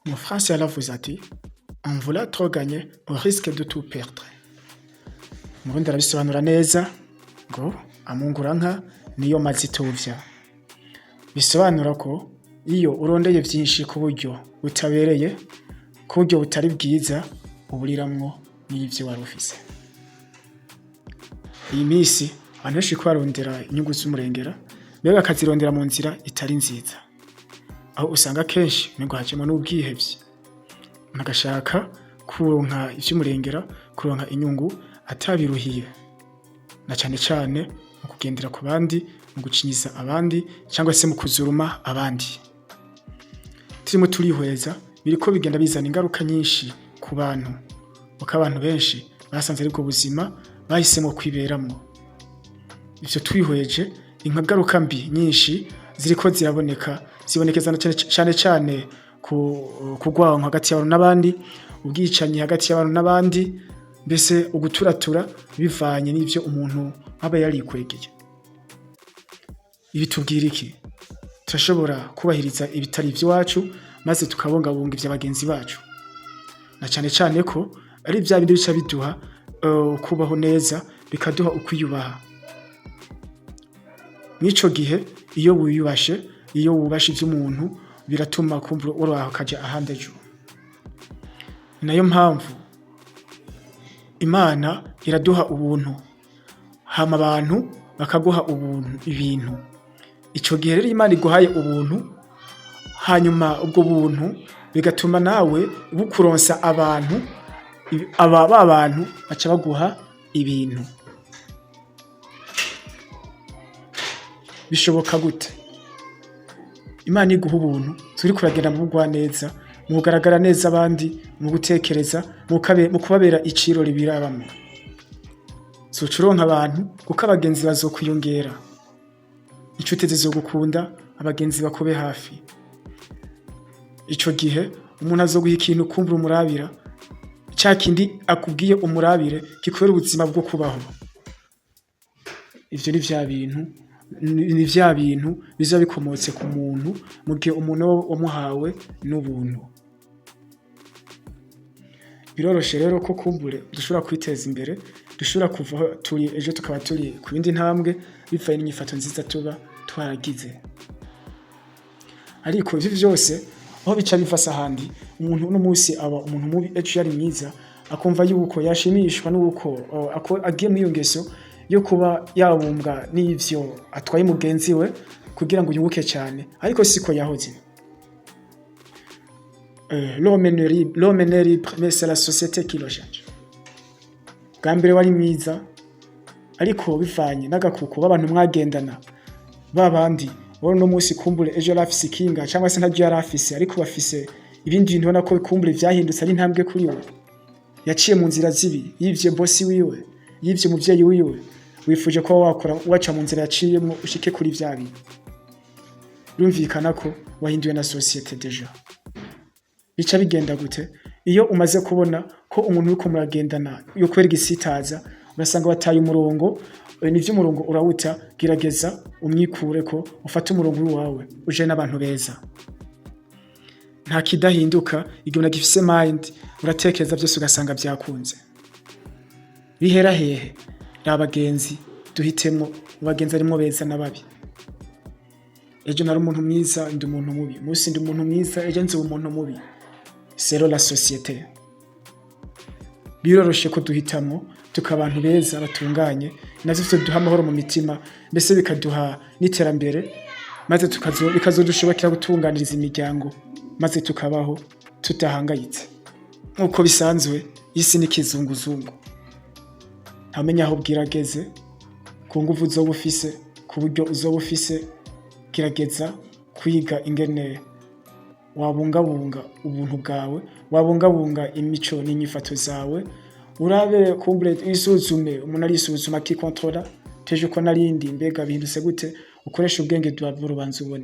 Mu France yaravuze ati en voulant trop gagner on risque de tout perdre. Mu Burundi arabisobanura neza ngo amungura nka niyo mazitovya. Bisobanura ko iyo urondeye vyinshi ku buryo butabereye, ku buryo butari bwiza, uburiramwo n'ivyo wari ufise. Iyi misi abantu benshi ko barondera inyungu z'umurengera, mbega bakazirondera mu nzira itari nziza, aho usanga kenshi ngo hacemo n'ubwihevye, umuntu agashaka kuronka ivy'umurengera, kuronka inyungu atabiruhiye, na cane cane mu kugendera ku bandi, mu gucinyiza abandi, cyangwa se mu kuzuruma abandi. Turimo turihweza biriko bigenda bizana ingaruka nyinshi ku bantu, kuko abantu benshi basanze aribwo buzima bahisemo kwiberamwo. Ivyo twihweje ingaruka mbi nyinshi ziriko ziraboneka, zibonekeza cane cane kugwanka hagati y'abantu n'abandi, ubwicanyi hagati y'abantu n'abandi, mbese uguturatura bivanye n'ivyo umuntu aba yarikwegeye. Ibi tubwira iki? Turashobora kubahiriza ibitari ivy'iwacu maze tukabungabunga ivy'abagenzi bacu, na cane cane ko ari vya bindi bica biduha kubaho neza, bikaduha ukwiyubaha. N'ico gihe iyo wiyubashe, iyo wubashe ivy'umuntu, biratuma kumva woroha ukaja ahandi ejo. Nayo mpamvu Imana iraduha ubuntu, hama abantu bakaguha ubuntu ibintu. Ico gihe rero Imana iguhaye ubuntu, hanyuma ubwo buntu bigatuma nawe bukuronsa abantu, ba bantu baca baguha ibintu. Bishoboka gute? Imana iguha ubuntu, turi kuragenda mu bugwaneza, mu kugaragara neza abandi, mu gutekereza, mu kubabera icirori birabamwe. Zoca uronka abantu kuko abagenzi bazokwiyongera, inshuti zizogukunda, abagenzi bakube hafi. Ico gihe umuntu azoguha ikintu kumva umurabira, ca kindi akubwiye umurabire kikubera ubuzima bwo kubaho. Ivyo ni vya bintu biza bikomotse ku muntu, mu gihe umuntu wamuhawe n'ubuntu. Biroroshe rero ko kumbure dushobora kwiteza imbere, dushobora kuva turi ejo tukaba turi ku yindi ntambwe, bivanye n'inyifato nziza tuba twaragize. Ariko ivyo vyose aho bica bivasa ahandi, umuntu uno musi aba umuntu mubi, ejo yari mwiza, akumva yuko yashimishwa n'uko agiye muri iyo ngeso yo kuba yabumbwa n'ivyo atwaye mugenzi we kugira ngo yunguke cyane, ariko siko yahoze. L'homme n'est libre, mais c'est la société qui le change. Bwa mbere wari mwiza, ariko bivanye n'agakuku b'abantu mwagendana, babandi wari no musi kumbure ejo yarafise ikinga cyangwa se ntabyo yarafise, ariko bafise ibindi bintu ubona ko kumbure vyahindutse ari intambwe kuri we. Yaciye mu nzira zibi, yivye bosi wiwe, yivye muvyeyi wiwe, wifuje ko waca mu nzira yaciyemo ushike kuri vya bintu. Birumvikana ko wahinduwe na societe deja. Bica bigenda gute? Iyo umaze kubona ko umuntu uriko muragendana yo kwera igisitaza, urasanga bataye umurongo, nivyo umurongo urawuta, gerageza umwikure ko ufate umurongo wawe uje n'abantu beza. Nta kidahinduka igihe unagifise mind, uratekereza byose ugasanga byakunze. Bihera hehe? Abagenzi duhitemwo, abagenzi arimo beza n'ababi. Ejo nari umuntu mwiza, ndi umuntu mubi. Musi ndi umuntu mwiza, ejo nzi umuntu mubi. C'est la société. Biroroshe ko duhitamo tukabantu beza batunganye, navyo duha amahoro mu mitima, mbese bikaduha n'iterambere, maze bikazodushobokera gutunganiriza imiryango, maze tukabaho tutahangayitse. Nkuko bisanzwe isi ni kizunguzungu, ntamenya aho bwirageze, ku nguvu uzoba ufise, ku buryo uzoba ufise, gerageza kwiga ingene wabungabunga ubuntu bwawe, wabungabunga imico n'inyifato zawe, urabe kumbure isuzume, umuntu arisuzuma akikontrola, teje uko narindi mbega bihindutse gute, ukoresha ubwenge bwawe urubanza ubone.